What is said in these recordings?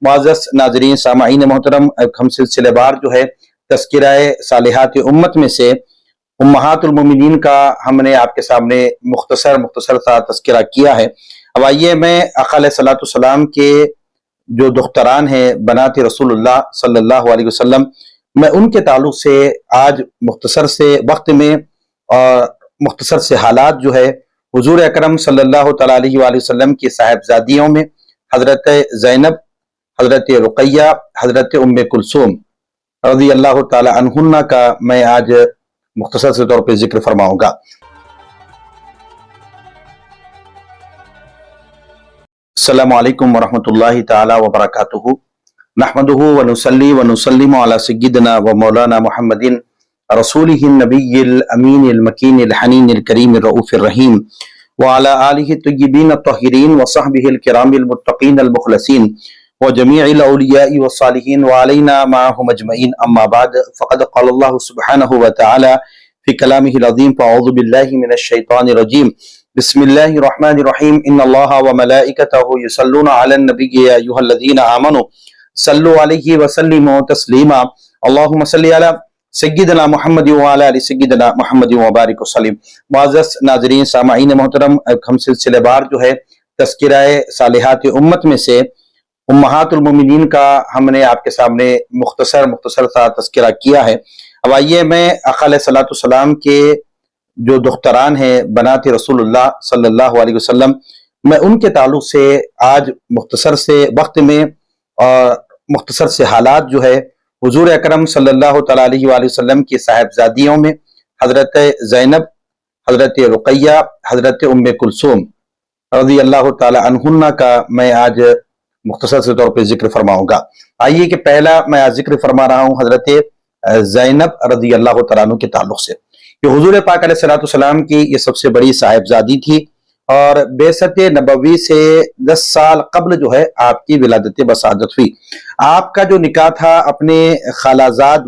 معزز ناظرین سامعین محترم، ہم سلسلے بار جو ہے تذکرہ صالحات امت میں سے امہات المومنین کا ہم نے آپ کے سامنے مختصر سا تذکرہ کیا ہے۔ اب آئیے میں آقا علیہ الصلوۃ والسلام کے جو دختران ہیں بنات رسول اللہ صلی اللہ علیہ وسلم، میں ان کے تعلق سے آج مختصر سے وقت میں اور مختصر سے حالات جو ہے حضور اکرم صلی اللہ تعالیٰ علیہ وآلہ وسلم کی صاحبزادیوں میں حضرت زینب، حضرت رقیہ، حضرت ام کلثوم رضی اللہ تعالیٰ عنہن کا میں آج مختصر سے طور پہ ذکر فرماؤں گا۔ السلام علیکم ورحمۃ اللہ تعالیٰ وبرکاتہ، نحمدہ ونصلی ونسلم علی سیدنا و مولانا محمد رسولہ النبی الامین المکین الحنین الکریم الرؤوف الرحیم وعلی آلہ الطیبین الطاہرین وصحبہ الکرام المتقین المخلصین وجمیع الاولیاء والصالحین وعلینا معهم اجمعین، اما بعد فقد قال اللہ سبحانہ وتعالی فی کلامہ العظیم فاعوذ باللہ من الشیطان الرجیم بسم اللہ الرحمن الرحیم ان اللہ وملائکتہ یصلون علی النبی یا ایھا الذین آمنوا صلوا علیہ وسلموا تسلیما اللہم صلی علی سیدنا محمد وعلی آل سیدنا محمد وبارک وسلم۔ معزز ناظرین سامعین محترم، ہم سلسلے بار جو ہے تذکرہ صالحات امت میں سے امہات المومنین کا ہم نے آپ کے سامنے مختصر سا تذکرہ کیا ہے۔ اب آئیے میں آقا علیہ الصلوۃ والسلام کے جو دختران ہیں بنات رسول اللہ صلی اللہ علیہ وسلم، میں ان کے تعلق سے آج مختصر سے وقت میں اور مختصر سے حالات جو ہے حضور اکرم صلی اللہ تعالیٰ علیہ وآلہ وسلم کی صاحبزادیوں میں حضرت زینب، حضرت رقیہ، حضرت ام کلثوم رضی اللہ تعالیٰ عنہن کا میں آج مختصر سے طور پہ ذکر فرماؤں گا۔ آئیے کہ پہلا میں آج ذکر فرما رہا ہوں حضرت زینب رضی اللہ تعالیٰ عنہ کے تعلق سے۔ یہ حضور پاک علیہ الصلوۃ والسلام کی یہ سب سے بڑی صاحبزادی تھی اور بعثت نبوی سے 10 سال قبل جو ہے آپ کی ولادت بسعادت ہوئی۔ آپ کا جو نکاح تھا اپنے خالازاد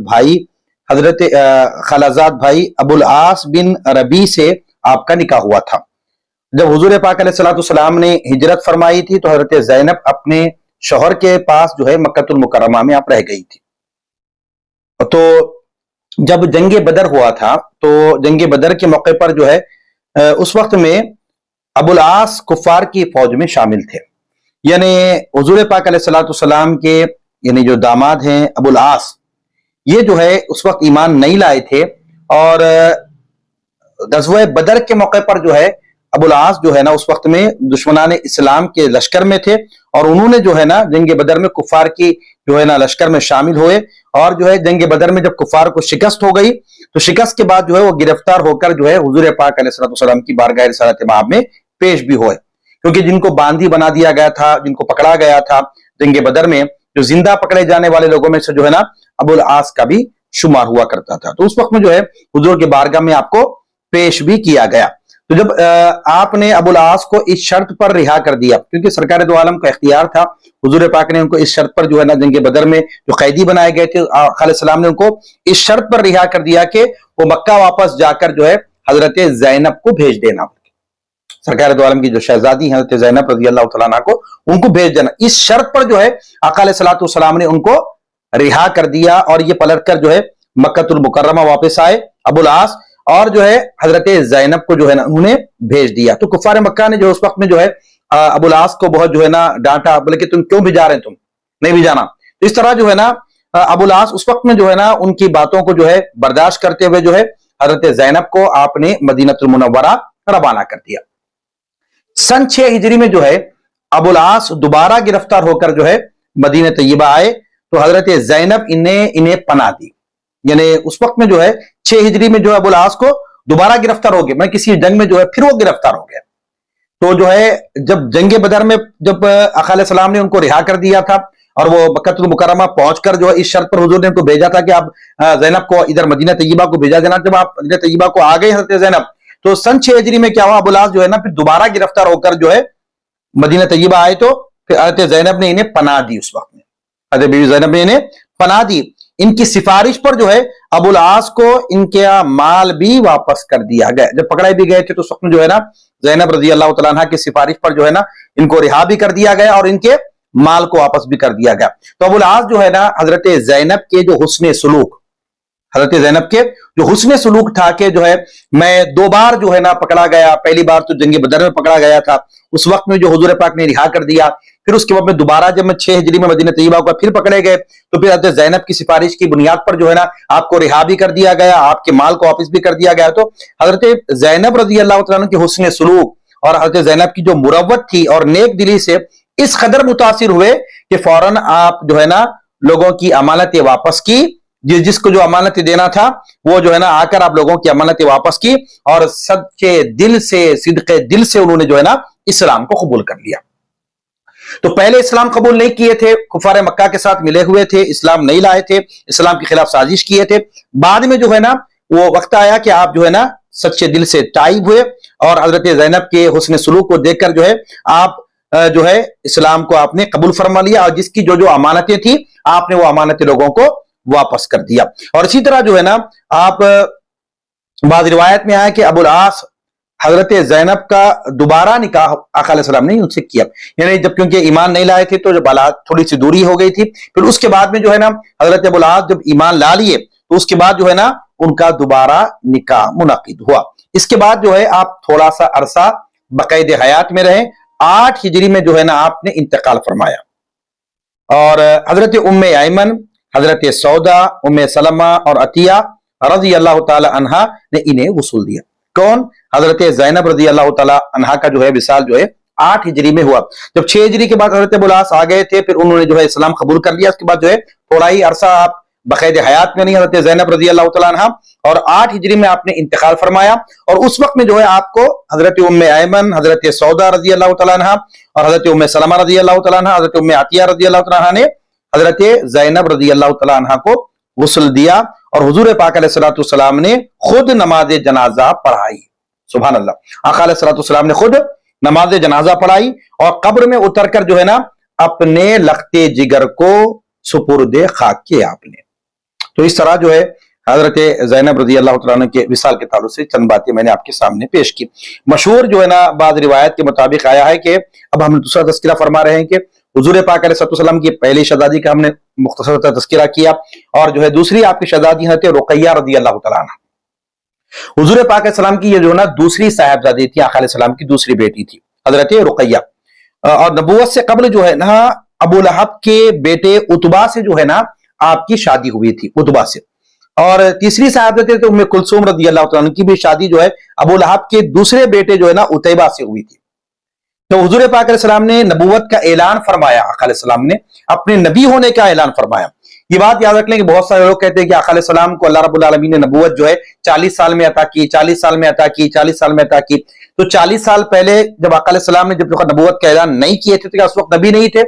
بھائی ابو العاص بن ربیع سے آپ کا نکاح ہوا تھا۔ جب حضور پاک علیہ الصلوۃ والسلام نے ہجرت فرمائی تھی تو حضرت زینب اپنے شوہر کے پاس جو ہے مکہ المکرمہ میں آپ رہ گئی تھی۔ تو جب جنگ بدر ہوا تھا تو جنگ بدر کے موقع پر جو ہے اس وقت میں ابو العاص کفار کی فوج میں شامل تھے، یعنی حضور پاک علیہ الصلوۃ والسلام کے یعنی جو داماد ہیں ابو العاص، یہ جو ہے اس وقت ایمان نہیں لائے تھے اور غزوہ بدر کے موقع پر جو ہے ابو العاص جو ہے نا اس وقت میں دشمنان اسلام کے لشکر میں تھے اور انہوں نے جو ہے نا جنگ بدر میں کفار کی جو ہے نا لشکر میں شامل ہوئے اور جو ہے جنگ بدر میں جب کفار کو شکست ہو گئی تو شکست کے بعد جو ہے وہ گرفتار ہو کر جو ہے حضور پاک علیہ الصلوۃ والسلام کی بارگاہ رسالت مآب میں پیش بھی ہوئے، کیونکہ جن کو باندھی بنا دیا گیا تھا، جن کو پکڑا گیا تھا جنگ بدر میں، جو زندہ پکڑے جانے والے لوگوں میں سے جو ہے نا ابو العاص کا بھی شمار ہوا کرتا تھا، تو اس وقت میں جو ہے حضور کے بارگاہ میں آپ کو پیش بھی کیا گیا۔ تو جب آپ نے ابو العاص کو اس شرط پر رہا کر دیا، کیونکہ سرکار دو عالم کا اختیار تھا، حضور پاک نے ان کو اس شرط پر جو ہے نا جنگ بدر میں جو قیدی بنائے گئے تھے آقا علیہ السلام نے ان کو اس شرط پر رہا کر دیا کہ وہ مکہ واپس جا کر جو ہے حضرت زینب کو بھیج دینا، سرکار دو عالم کی جو شہزادی ہیں حضرت زینب رضی اللہ تعالیٰ عنہ کو ان کو بھیج دینا، اس شرط پر جو ہے آقا علیہ الصلوۃ والسلام نے ان کو رہا کر دیا اور یہ پلٹ کر جو ہے مکہ المکرمہ واپس آئے ابو العاص اور جو ہے حضرت زینب کو جو ہے نا انہوں نے بھیج دیا۔ تو کفار مکہ نے جو اس وقت میں جو ہے ابو العاص کو بہت جو ہے نا ڈانٹا، بولے کہ تم کیوں بھی جا رہے ہیں، تم نہیں بھی جانا۔ تو اس طرح جو ہے نا ابو العاص اس وقت میں جو ہے نا ان کی باتوں کو جو ہے برداشت کرتے ہوئے جو ہے حضرت زینب کو آپ نے مدینہ المنورہ روانہ کر دیا۔ سن 6 ہجری میں جو ہے ابو العاص دوبارہ گرفتار ہو کر جو ہے مدینہ طیبہ آئے تو حضرت زینب انہیں پناہ دی، یعنی اس وقت میں جو ہے 6 ہجری میں جو ہے ابو العاص کو دوبارہ گرفتار ہو گئے، میں کسی جنگ میں جو ہے پھر وہ گرفتار ہو گیا۔ تو جو ہے جب جنگ بدر میں جب آقا علیہ السلام نے ان کو رہا کر دیا تھا اور وہ مکہ المکرمہ پہنچ کر جو ہے اس شرط پر حضور نے ان کو بھیجا تھا کہ آپ زینب کو ادھر مدینہ طیبہ کو بھیجا دینا، جب آپ مدینہ طیبہ کو آ گئے حضرت زینب تو سن 6 ہجری میں کیا ہوا، ابو العاص جو ہے نا پھر دوبارہ گرفتار ہو کر جو ہے مدینہ طیبہ آئے تو پھر حضرت زینب نے انہیں پناہ دی، اس وقت میں حضرت بیوی زینب نے انہیں پناہ دی۔ ان کی سفارش پر جو ہے ابو العاص کو ان کا مال بھی واپس کر دیا گیا، جب پکڑے بھی گئے تھے تو اس وقت میں جو ہے نا زینب رضی اللہ تعالیٰ عنہ کی سفارش پر جو ہے نا ان کو رہا بھی کر دیا گیا اور ان کے مال کو واپس بھی کر دیا گیا. تو ابو العاص جو ہے نا حضرت زینب کے جو حسن سلوک، حضرت زینب کے جو حسن سلوک تھا کہ جو ہے میں 2 بار جو ہے نا پکڑا گیا، پہلی بار تو جنگ بدر میں پکڑا گیا تھا، اس وقت میں جو حضور پاک نے رہا کر دیا، پھر اس کے بعد میں دوبارہ جب میں 6 ہجری میں مدینہ طیبہ کو پھر پکڑے گئے تو پھر حضرت زینب کی سفارش کی بنیاد پر جو ہے نا آپ کو رہا بھی کر دیا گیا، آپ کے مال کو واپس بھی کر دیا گیا. تو حضرت زینب رضی اللہ تعالیٰ عنہ کے حسن سلوک اور حضرت زینب کی جو مروت تھی اور نیک دلی سے اس قدر متاثر ہوئے کہ فوراً آپ جو ہے نا لوگوں کی امانتیں واپس کی، جس کو جو امانت دینا تھا وہ جو ہے نا آ کر آپ لوگوں کی امانتیں واپس کی اور سچے دل سے، صدق دل سے انہوں نے جو ہے نا اسلام کو قبول کر لیا. تو پہلے اسلام قبول نہیں کیے تھے، کفار مکہ کے ساتھ ملے ہوئے تھے، اسلام نہیں لائے تھے، اسلام کے خلاف سازش کیے تھے. بعد میں جو ہے نا وہ وقت آیا کہ آپ جو ہے نا سچے دل سے تائب ہوئے اور حضرت زینب کے حسن سلوک کو دیکھ کر جو ہے آپ جو ہے اسلام کو آپ نے قبول فرما لیا اور جس کی جو امانتیں تھیں آپ نے وہ امانتیں لوگوں کو واپس کر دیا. اور اسی طرح جو ہے نا آپ بعض روایت میں آیا کہ ابو العاص حضرت زینب کا دوبارہ نکاح آقا علیہ السلام نے ان سے کیا، یعنی جب کیونکہ ایمان نہیں لائے تھے تو جب تھوڑی سی دوری ہو گئی تھی، پھر اس کے بعد میں جو ہے نا حضرت ابو العاص جب ایمان لا لیے تو اس کے بعد جو ہے نا ان کا دوبارہ نکاح منعقد ہوا. اس کے بعد جو ہے آپ تھوڑا سا عرصہ بقید حیات میں رہے. 8 ہجری میں جو ہے نا آپ نے انتقال فرمایا اور حضرت ام ایمن، حضرت سودا، ام سلمہ اور عطیہ رضی اللہ تعالی عنہا نے انہیں وصول دیا. کون؟ حضرت زینب رضی اللہ تعالی عنہا کا جو ہے وصال جو ہے 8 ہجری میں ہوا. جب 6 ہجری کے بعد حضرت ابو العاص آ گئے تھے، پھر انہوں نے جو ہے اسلام قبول کر لیا. اس کے بعد جو ہے تھوڑا ہی عرصہ آپ بقید حیات میں نہیں، حضرت زینب رضی اللہ تعالی عنہا، اور 8 ہجری میں آپ نے انتقال فرمایا. اور اس وقت میں جو ہے آپ کو حضرت ام ایمن، حضرت سودا رضی اللہ تعالی عنہا اور حضرت ام سلمہ رضی اللہ تعالی عنہا، حضرت ام عطیہ رضی اللہ تعالی عنہا نے حضرت زینب رضی اللہ تعالی عنہا کو غسل دیا اور حضور پاک علیہ الصلوۃ والسلام نے خود نماز جنازہ پڑھائی. سبحان اللہ. آقا علیہ الصلوۃ والسلام نے خود نماز جنازہ پڑھائی اور قبر میں اتر کر جو ہے نا اپنے لختے جگر کو سپرد خاک کیا آپ نے. تو اس طرح جو ہے حضرت زینب رضی اللہ تعالیٰ عنہ کے وصال کے تعلق سے چند باتیں میں نے آپ کے سامنے پیش کی. مشہور جو ہے نا بعض روایت کے مطابق آیا ہے کہ اب ہم دوسرا تذکرہ فرما رہے ہیں کہ حضور پاک علیہ السلام کی پہلی شہزادی کا ہم نے مختصر تذکرہ کیا اور جو ہے دوسری آپ کی شہزادی حضرت رقیہ رضی اللہ تعالیٰ عنہ. حضور پاک علیہ السلام کی یہ جو ہے نا دوسری صاحبزادی تھی، آقا علیہ السلام کی دوسری بیٹی تھی حضرت رقیہ. اور نبوت سے قبل جو ہے نا ابو لہب کے بیٹے عتبہ سے جو ہے نا آپ کی شادی ہوئی تھی، عتبہ سے. اور تیسری صاحبزادی تو ام کلثوم رضی اللہ تعالیٰ عنہ کی بھی شادی جو ہے ابو لہب کے دوسرے بیٹے جو ہے نا عتیبہ سے ہوئی تھی. تو حضور پاک علیہ السلام نے نبوت کا اعلان فرمایا، آقا علیہ السلام نے اپنے نبی ہونے کا اعلان فرمایا. یہ بات یاد رکھ لیں کہ بہت سارے لوگ کہتے ہیں کہ آقا علیہ السلام کو اللہ رب العالمین نے نبوت جو ہے 40 سال میں عطا کی، 40 سال میں عطا کی، 40 سال میں عطا کی. تو 40 سال پہلے جب آقا علیہ السلام نے جب نبوت کا اعلان نہیں کیے تھے تو کیا اس وقت نبی نہیں تھے؟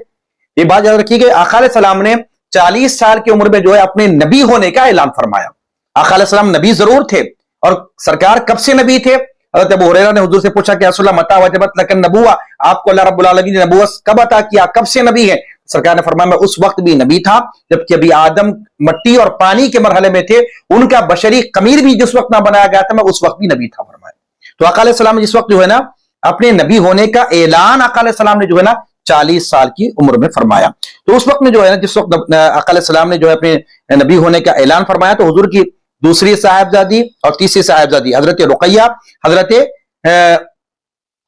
یہ بات یاد رکھیے کہ آقا علیہ السلام نے 40 سال کی عمر میں جو ہے اپنے نبی ہونے کا اعلان فرمایا. آقا علیہ السلام نبی ضرور تھے اور سرکار کب سے نبی تھے؟ حضرت ابو ہریرہ نے حضور سے پوچھا کہ رسول اللہ متى وجبت لك النبوة، آپ کو اللہ رب العالمین نے نبوت کب عطا کیا، کب سے نبی ہے؟ سرکار نے فرمایا میں اس وقت بھی نبی تھا جبکہ ابھی آدم مٹی اور پانی کے مرحلے میں تھے، ان کا بشری خمیر بھی جس وقت نہ بنایا گیا تھا میں اس وقت بھی نبی تھا. فرمایا تو آقا علیہ السلام جس وقت جو ہے نا اپنے نبی ہونے کا اعلان آقا علیہ السلام نے جو ہے نا 40 سال کی عمر میں فرمایا. تو اس وقت میں جو ہے نا جس وقت آقا علیہ السلام نے جو ہے اپنے نبی ہونے کا اعلان فرمایا تو حضور کی دوسری صاحبزادی اور تیسری صاحبزادی حضرت رقیہ، حضرت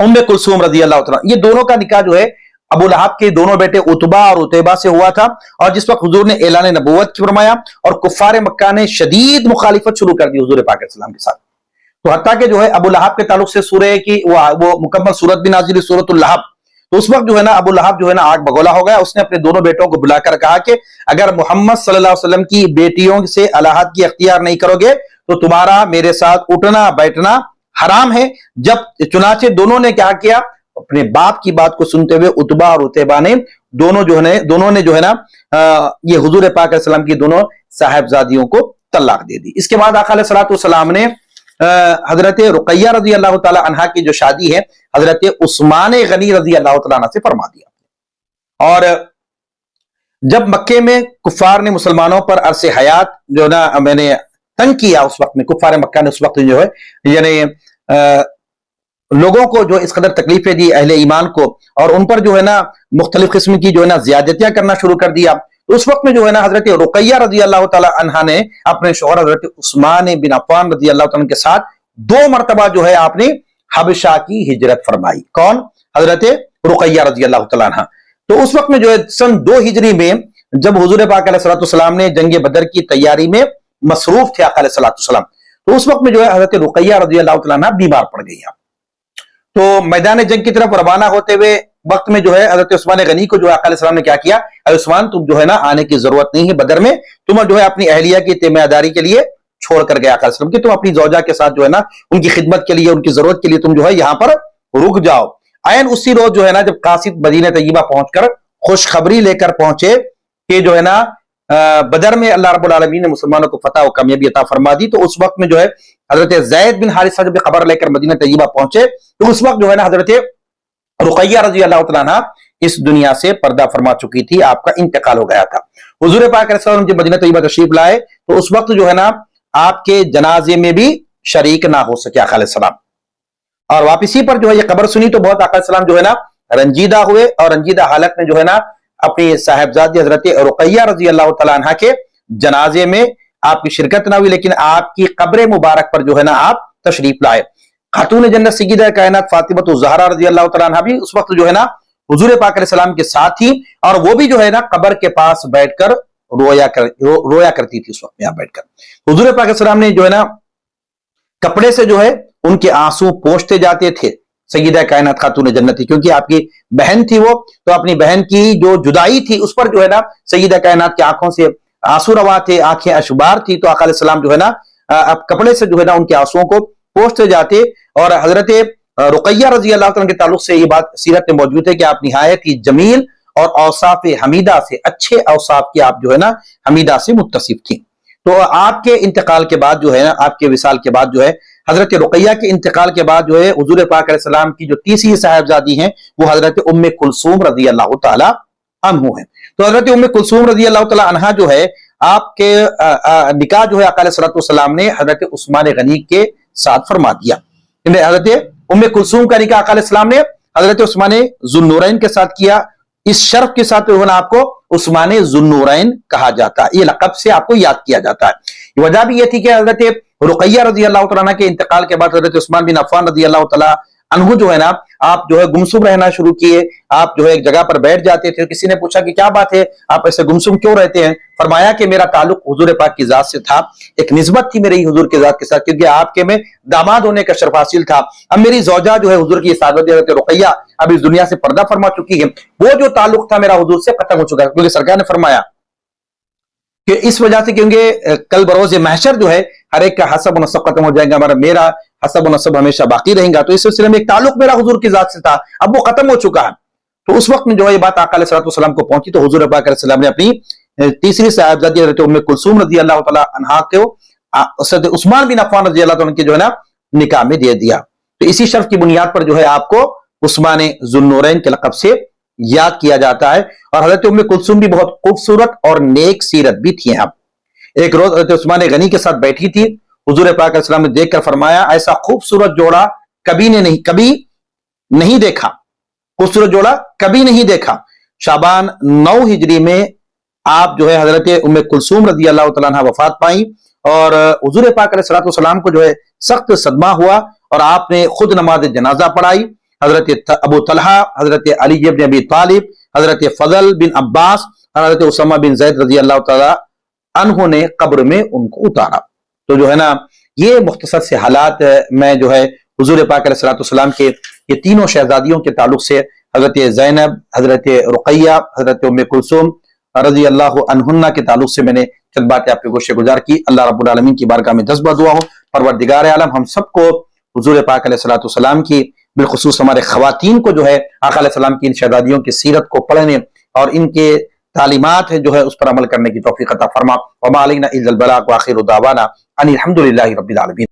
ام کلثوم رضی اللہ تعالیٰ، یہ دونوں کا نکاح جو ہے ابو لہب کے دونوں بیٹے عتبہ اور عتیبہ سے ہوا تھا. اور جس وقت حضور نے اعلان نبوت فرمایا اور کفار مکہ نے شدید مخالفت شروع کر دی حضور پاک علیہ السلام کے ساتھ، تو حتیٰ کہ جو ہے ابو لہب کے تعلق سے سورہ کی وہ مکمل سورت بھی نازل سورۃ اللہب. تو اس وقت جو ہے نا ابو لہب جو ہے نا آگ بگولا ہو گیا. اس نے اپنے دونوں بیٹوں کو بلا کر کہا کہ اگر محمد صلی اللہ علیہ وسلم کی بیٹیوں سے الہات کی اختیار نہیں کرو گے تو تمہارا میرے ساتھ اٹھنا بیٹھنا حرام ہے. جب چنانچہ دونوں نے کیا کیا، اپنے باپ کی بات کو سنتے ہوئے عتبہ اور عتیبہ نے دونوں نے جو ہے نا یہ حضور پاک علیہ السلام کی دونوں صاحبزادیوں کو طلاق دے دی. اس کے بعد آقا علیہ الصلوۃ والسلام نے حضرت رقیہ رضی اللہ تعالی عنہا کی جو شادی ہے حضرت عثمان غنی رضی اللہ تعالی عنہ سے فرما دیا. اور جب مکے میں کفار نے مسلمانوں پر عرص حیات جو نا میں نے تنگ کیا، اس وقت میں کفار مکہ نے اس وقت جو ہے یعنی لوگوں کو جو اس قدر تکلیفیں دی اہل ایمان کو، اور ان پر جو ہے نا مختلف قسم کی جو ہے نا زیادتیاں کرنا شروع کر دیا، تو اس وقت میں جو ہے نا حضرت رقیہ رضی اللہ تعالی عنہا نے اپنے شوہر حضرت عثمان بن عفان رضی اللہ تعالیٰ عنہ کے ساتھ 2 مرتبہ جو ہے آپ نے حبشہ کی ہجرت فرمائی۔ کون؟ حضرت رقیہ رضی اللہ تعالیٰ عنہ۔ تو اس وقت میں جو ہے سن 2 ہجری میں جب حضور پاک علیہ السلام نے جنگ بدر کی تیاری میں مصروف تھے آقا علیہ السلام، تو اس وقت میں جو ہے حضرت رقیہ رضی اللہ تعالیٰ عنہ بیمار پڑ گئی ہیں۔ تو میدان جنگ کی طرف روانہ ہوتے ہوئے وقت میں جو ہے حضرت عثمان غنی کو جو ہے آقا علیہ السلام نے کیا کیا، اے عثمان تم جو ہے نا آنے کی ضرورت نہیں ہے بدر میں، تم جو ہے اپنی اہلیہ کی ذمہ داری کے لیے چھوڑ کر گیا آقا علیہ السلام کہ تم اپنی زوجہ کے ساتھ جو ہے نا ان کی خدمت کے لیے، ان کی ضرورت کے لیے تم جو ہے یہاں پر رک جاؤ۔ عین اسی روز جو ہے نا جب قاصد مدینہ طیبہ پہنچ کر خوشخبری لے کر پہنچے کہ جو ہے نا بدر میں اللہ رب العالمین نے مسلمانوں کو فتح و کامیابی عطا فرما دی، تو اس وقت میں جو ہے حضرت زید بن حارثہ جب خبر لے کر مدینہ طیبہ پہنچے تو اس وقت جو ہے نا حضرت رقیہ رضی اللہ تعالیٰ عنہ اس دنیا سے پردہ فرما چکی تھی، آپ کا انتقال ہو گیا تھا۔ حضور پاک علیہ السلام جب مدینہ طیبہ تشریف لائے تو اس وقت جو ہے نا آپ کے جنازے میں بھی شریک نہ ہو سکے آقا علیہ السلام، اور واپسی پر جو ہے یہ خبر سنی تو بہت آقا علیہ السلام جو ہے نا رنجیدہ ہوئے، اور رنجیدہ حالت میں جو ہے نا اپنی صاحبزادی حضرت رقیہ رضی اللہ تعالیٰ عنہ کے جنازے میں آپ کی شرکت نہ ہوئی، لیکن آپ کی قبر مبارک پر جو ہے نا آپ تشریف لائے۔ خاتون جنت سیدہ کائنات فاطمہ الزہرا رضی اللہ تعالیٰ عنہ بھی اس وقت جو ہے نا حضور پاک علیہ السلام کے ساتھ تھی، اور وہ بھی جو ہے نا قبر کے پاس بیٹھ کر رویا کرتی تھی۔ اس وقت یہاں بیٹھ کر حضور پاک علیہ السلام نے جو ہے نا کپڑے سے جو ہے ان کے آنسو پوچھتے جاتے تھے سیدہ کائنات خاتون جنت تھی، کیونکہ آپ کی بہن تھی وہ، تو اپنی بہن کی جو جدائی تھی اس پر جو ہے نا سیدہ کائنات کی آنکھوں سے آنسو روا تھے، آنکھیں اشبار تھی، تو آقا علیہ السلام جو ہے نا اب کپڑے سے جو ہے نا ان کے آنسوؤں کو پوچھتے جاتے۔ اور حضرت رقیہ رضی اللہ عنہ کے تعلق سے یہ بات سیرت میں موجود ہے کہ آپ نہایت ہی جمیل اور اوصاف حمیدہ سے، اچھے اوصاف کی آپ جو ہے نا حمیدہ سے متصف تھی۔ تو آپ کے انتقال کے بعد جو ہے نا، آپ کے وصال کے بعد جو ہے حضرت رقیہ کے انتقال کے بعد جو ہے حضور پاک علیہ السلام کی جو تیسری صاحبزادی ہیں وہ حضرت ام کلثوم رضی اللہ تعالی عنہ ہیں۔ تو حضرت ام کلثوم رضی اللہ تعالی عنہ جو ہے آپ کے نکاح جو ہے آقا علیہ السلام نے حضرت عثمان غنی کے ساتھ فرما دیا۔ حضرت ام کلثوم کا نکاح آقا علیہ السلام نے حضرت عثمان ذو النورین کے ساتھ کیا۔ اس شرف کے ساتھ جو ہے نا آپ کو عثمان ذو النورین کہا جاتا ہے، یہ لقب سے آپ کو یاد کیا جاتا ہے۔ وجہ بھی یہ تھی کہ حضرت رقیہ رضی اللہ تعالیٰ عنہ کے انتقال کے بعد حضرت عثمان بن عفان رضی اللہ تعالیٰ عنہ جو ہے نا آپ جو ہے گمسم رہنا شروع کیے، آپ جو ہے ایک جگہ پر بیٹھ جاتے تھے۔ کسی نے پوچھا کہ کیا بات ہے، آپ ایسے گمسم کیوں رہتے ہیں؟ فرمایا کہ میرا تعلق حضور پاک کی ذات سے تھا، ایک نسبت تھی میری حضور کی ذات کے ساتھ، کیونکہ آپ کے میں داماد ہونے کا شرف حاصل تھا۔ اب میری زوجہ جو ہے حضور کی سعادت حضرت رقیہ اب اس دنیا سے پردہ فرما چکی ہے، وہ جو تعلق تھا میرا حضور سے ختم ہو چکا ہے، کیونکہ سرکار نے فرمایا کہ اس وجہ سے کیونکہ کل بروز محشر جو ہے ہر ایک کا حسب و نسب ختم ہو جائے گا، میرا حسب و نسب ہمیشہ باقی رہیں گا، تو اس سلسلے میں ایک تعلق میرا حضور کی ذات سے تھا، اب وہ ختم ہو چکا ہے۔ تو اس وقت میں جو ہے یہ بات آقا علیہ السلام کو پہنچی، تو حضور پاک علیہ السلام نے اپنی تیسری صاحبزادی حضرت ام کلثوم رضی اللہ تعالی عنہا کو حضرت عثمان بن عفان رضی اللہ عنہ کے جو ہے نا نکاح میں دے دیا۔ تو اسی شرف کی بنیاد پر جو ہے آپ کو عثمان ذو النورین کے لقب سے یاد کیا جاتا ہے۔ اور حضرت ام کلثوم بھی بہت خوبصورت اور نیک سیرت بھی تھی۔ آپ ایک روز حضرت عثمان غنی کے ساتھ بیٹھی تھی، حضور پاک علیہ السلام نے دیکھ کر فرمایا ایسا خوبصورت جوڑا کبھی نہیں دیکھا، خوبصورت جوڑا کبھی نہیں دیکھا۔ شعبان 9 ہجری میں آپ جو ہے حضرت ام کلثوم رضی اللہ تعالیٰ عنہ وفات پائیں، اور حضور پاک علیہ السلام کو جو ہے سخت صدمہ ہوا، اور آپ نے خود نماز جنازہ پڑھائی۔ حضرت ابو طلحہ، حضرت علی بن ابی طالب، حضرت فضل بن عباس اور حضرت اسامہ بن زید رضی اللہ تعالیٰ عنہ نے قبر میں ان کو اتارا۔ تو جو ہے نا یہ مختصر سے حالات میں جو ہے حضور پاک علیہ السلام کے یہ تینوں شہزادیوں کے تعلق سے حضرت زینب، حضرت رقیہ، حضرت ام کلثوم رضی اللہ عنہن کے تعلق سے میں نے چند باتیں آپ کے گوشے گزار کی۔ اللہ رب العالمین کی بارگاہ میں دست دعا ہو، پروردگار عالم ہم سب کو حضور پاک علیہ السلام کی، بالخصوص ہمارے خواتین کو جو ہے آقا علیہ السلام کی ان شہزادیوں کی سیرت کو پڑھنے اور ان کے تعلیمات جو ہے اس پر عمل کرنے کی توفیق عطا فرما۔ وما علینا الا البلاغ، وآخر دعوانا ان الحمد للہ رب العالمین۔